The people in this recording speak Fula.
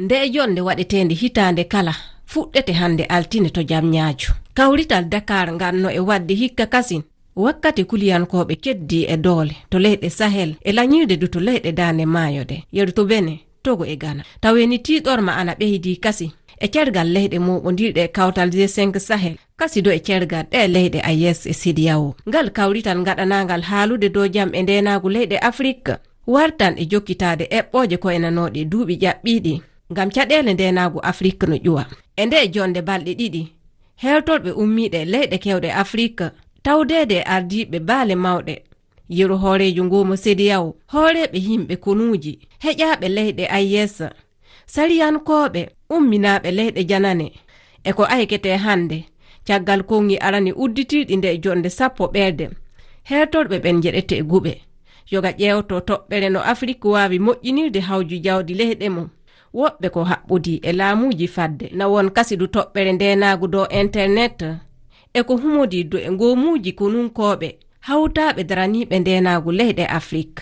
nde jonde waɗetende hitande kala fuɗɗete hande altine to jamñaaju. Kawrital Dakar nganno e wadde hikka kasin wakkati kuliyankoɓe keddi e doole to leyɗe Sahel e lañirde du to leyɗe dande maayo de yeru to Benin, Togo e Ghana. Taweni tiɗorma ana ɓeydi kasi e cergal leyɗe moɓodirɗe kawtal G5 Sahel kasi do e cergal ɗe leyɗe AES e CEDEAO. Ngal kawrital ngaɗanagal haalude dow jam e ndenagu leyɗe Afrique wartan e jokkitade eɓɓoje ko enanoɗe duuɓi ƴaɓɓiɗi ngam caɗele ndenagu Afrique no ƴuwa. E nde jonde balɗe ɗiɗi hertorɓe ummiɗe leyɗe kewɗe Afrique tawdede ardiɓe baale mawɗe yeru hoorejo ngomo CEDEAO hooreɓe himɓe konuuji heƴaɓe leyɗe AES sariyankoɓe umminaɓe leyɗe janane e ko aykete hande caggal kongi arani udditirɗi nde jonde 10 ɓerde hertorɓe ɓen jeɗete e guɓe yoga ƴewto toɓɓere no Afrique wawi moƴƴinirde hawju jawdi leyɗe mum woɓɓe ko haɓɓudi e laamuji fadde na won kasidu toɓɓere ndenagu dow internet e ko humodi do e ngomuji konunkoɓe hawtaɓe daraniɓe ndenagu leyɗe Afrique.